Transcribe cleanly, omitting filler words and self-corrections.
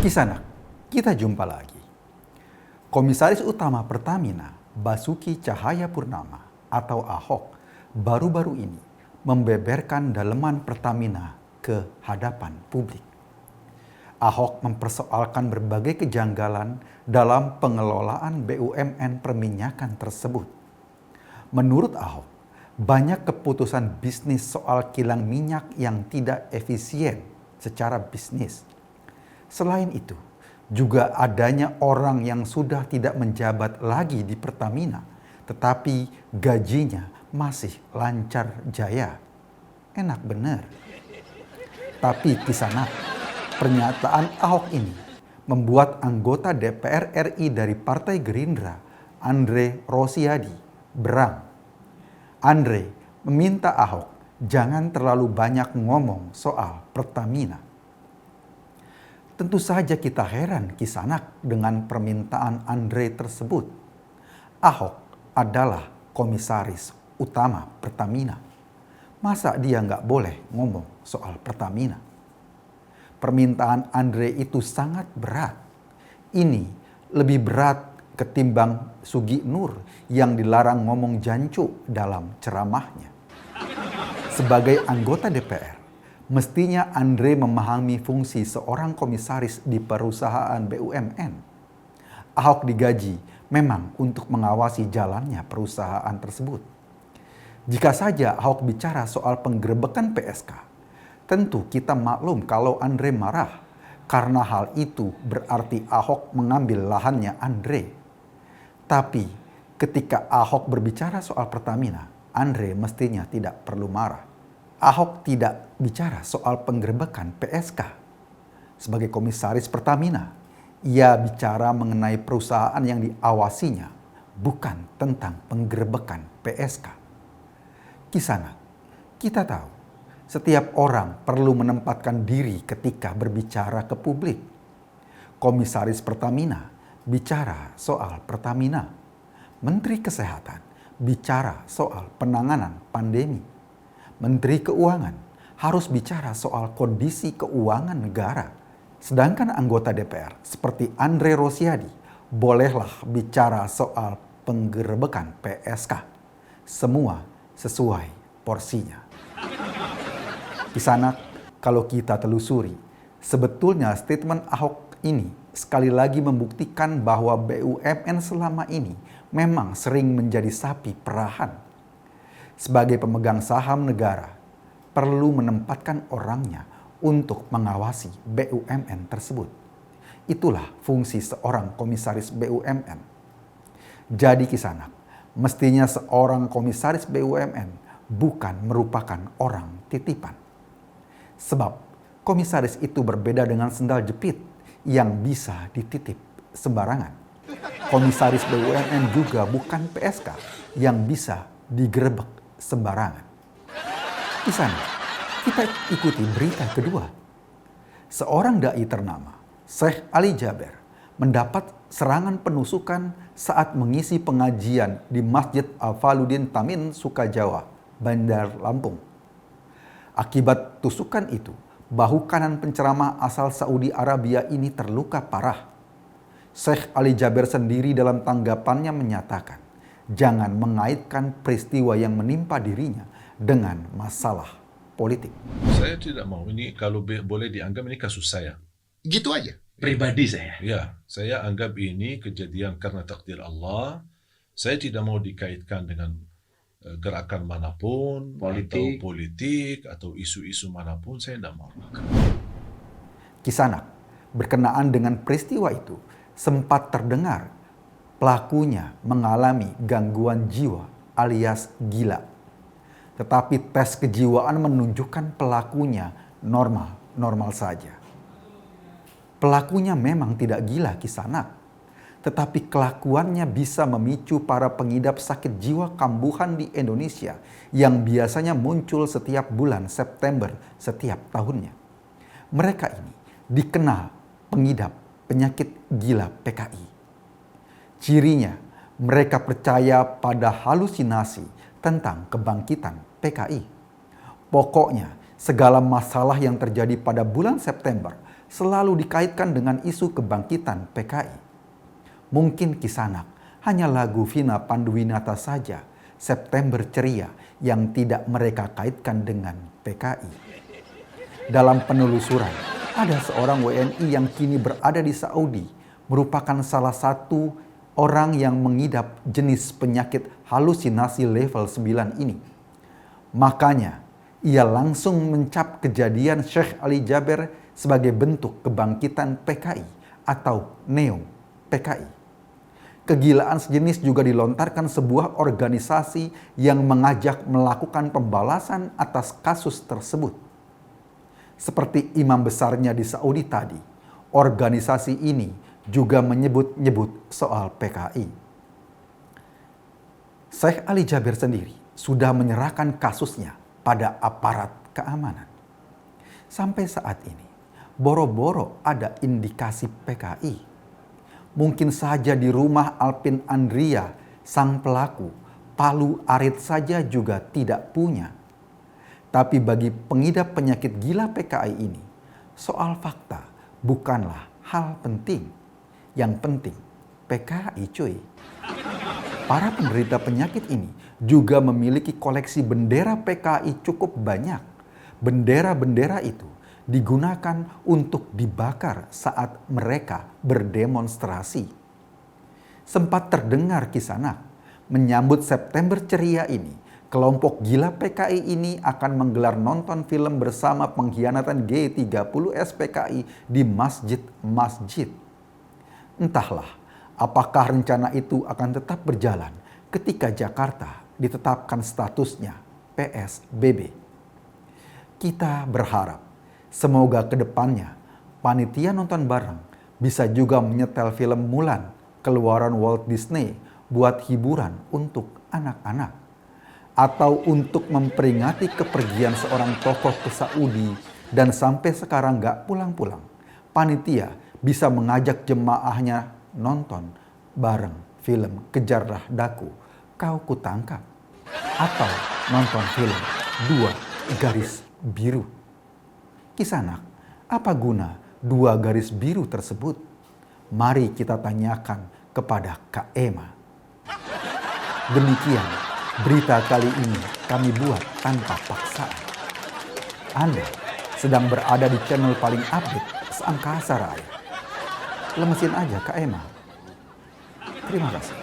Kisanak, kita jumpa lagi. Komisaris Utama Pertamina, Basuki Cahayapurnama atau Ahok, baru-baru ini membeberkan daleman Pertamina ke hadapan publik. Ahok mempersoalkan berbagai kejanggalan dalam pengelolaan BUMN perminyakan tersebut. Menurut Ahok, banyak keputusan bisnis soal kilang minyak yang tidak efisien secara bisnis. Selain itu, juga adanya orang yang sudah tidak menjabat lagi di Pertamina, tetapi gajinya masih lancar jaya. Enak bener. Tapi Kisanak, pernyataan Ahok ini membuat anggota DPR RI dari Partai Gerindra, Andre Rosiadi, berang. Andre meminta Ahok jangan terlalu banyak ngomong soal Pertamina. Tentu saja kita heran Kisanak dengan permintaan Andre tersebut. Ahok adalah komisaris utama Pertamina. Masa dia nggak boleh ngomong soal Pertamina? Permintaan Andre itu sangat berat. Ini lebih berat ketimbang Sugi Nur yang dilarang ngomong jancu dalam ceramahnya. Sebagai anggota DPR, mestinya Andre memahami fungsi seorang komisaris di perusahaan BUMN. Ahok digaji memang untuk mengawasi jalannya perusahaan tersebut. Jika saja Ahok bicara soal penggerebekan PSK, tentu kita maklum kalau Andre marah, karena hal itu berarti Ahok mengambil lahannya Andre. Tapi ketika Ahok berbicara soal Pertamina, Andre mestinya tidak perlu marah. Ahok tidak bicara soal penggerebekan PSK. Sebagai komisaris Pertamina, ia bicara mengenai perusahaan yang diawasinya, bukan tentang penggerebekan PSK. Kisanak, kita tahu setiap orang perlu menempatkan diri ketika berbicara ke publik. Komisaris Pertamina bicara soal Pertamina. Menteri Kesehatan bicara soal penanganan pandemi. Menteri Keuangan harus bicara soal kondisi keuangan negara. Sedangkan anggota DPR seperti Andre Rosiadi bolehlah bicara soal penggerebekan PSK. Semua sesuai porsinya. Kisanak, kalau kita telusuri, sebetulnya statement Ahok ini sekali lagi membuktikan bahwa BUMN selama ini memang sering menjadi sapi perahan. Sebagai pemegang saham negara, perlu menempatkan orangnya untuk mengawasi BUMN tersebut. Itulah fungsi seorang komisaris BUMN. Jadi Kisanak, mestinya seorang komisaris BUMN bukan merupakan orang titipan. Sebab komisaris itu berbeda dengan sendal jepit yang bisa dititip sembarangan. Komisaris BUMN juga bukan PSK yang bisa digerebek sembarangan. Di sana, kita ikuti berita kedua. Seorang dai ternama, Syekh Ali Jaber, mendapat serangan penusukan saat mengisi pengajian di Masjid Al-Faluddin Tamin, Sukajawa, Bandar Lampung. Akibat tusukan itu, bahu kanan penceramah asal Saudi Arabia ini terluka parah. Syekh Ali Jaber sendiri dalam tanggapannya menyatakan, jangan mengaitkan peristiwa yang menimpa dirinya dengan masalah politik. Saya tidak mau ini, kalau boleh dianggap ini kasus saya. Gitu aja? Pribadi saya. Ya, saya anggap ini kejadian karena takdir Allah. Saya tidak mau dikaitkan dengan gerakan manapun, politik atau isu-isu manapun, saya tidak mau. Kisanak, berkenaan dengan peristiwa itu, sempat terdengar pelakunya mengalami gangguan jiwa alias gila. Tetapi tes kejiwaan menunjukkan pelakunya normal saja. Pelakunya memang tidak gila Kisanak, tetapi kelakuannya bisa memicu para pengidap sakit jiwa kambuhan di Indonesia yang biasanya muncul setiap bulan September setiap tahunnya. Mereka ini dikenal pengidap penyakit gila PKI. Cirinya, mereka percaya pada halusinasi tentang kebangkitan PKI. Pokoknya, segala masalah yang terjadi pada bulan September selalu dikaitkan dengan isu kebangkitan PKI. Mungkin Kisanak hanya lagu Vina Panduwinata saja, September Ceria, yang tidak mereka kaitkan dengan PKI. Dalam penelusuran, ada seorang WNI yang kini berada di Saudi, merupakan salah satu orang yang mengidap jenis penyakit halusinasi level 9 ini. Makanya, ia langsung mencap kejadian Syekh Ali Jaber sebagai bentuk kebangkitan PKI atau Neo PKI. Kegilaan sejenis juga dilontarkan sebuah organisasi yang mengajak melakukan pembalasan atas kasus tersebut. Seperti imam besarnya di Saudi tadi, organisasi ini juga menyebut-nyebut soal PKI. Syekh Ali Jaber sendiri sudah menyerahkan kasusnya pada aparat keamanan. Sampai saat ini, boro-boro ada indikasi PKI. Mungkin saja di rumah Alpin Andria, sang pelaku, palu arit saja juga tidak punya. Tapi bagi pengidap penyakit gila PKI ini, soal fakta bukanlah hal penting. Yang penting, PKI cuy. Para penderita penyakit ini juga memiliki koleksi bendera PKI cukup banyak. Bendera-bendera itu digunakan untuk dibakar saat mereka berdemonstrasi. Sempat terdengar Kisanak menyambut September Ceria ini, kelompok gila PKI ini akan menggelar nonton film bersama pengkhianatan G30 SPKI di masjid-masjid. Entahlah, apakah rencana itu akan tetap berjalan ketika Jakarta ditetapkan statusnya PSBB. Kita berharap semoga ke depannya panitia nonton bareng bisa juga menyetel film Mulan keluaran Walt Disney buat hiburan untuk anak-anak. Atau untuk memperingati kepergian seorang tokoh ke Saudi dan sampai sekarang gak pulang-pulang. Panitia bisa mengajak jemaahnya nonton bareng film Kejarlah Daku, Kau Kutangkap. Atau nonton film Dua Garis Biru. Kisanak, apa guna dua garis biru tersebut? Mari kita tanyakan kepada Kak Ema. Demikian berita kali ini kami buat tanpa paksaan. Anda sedang berada di channel paling update seangkasa raya. Lemesin aja Kak Ema. Terima kasih.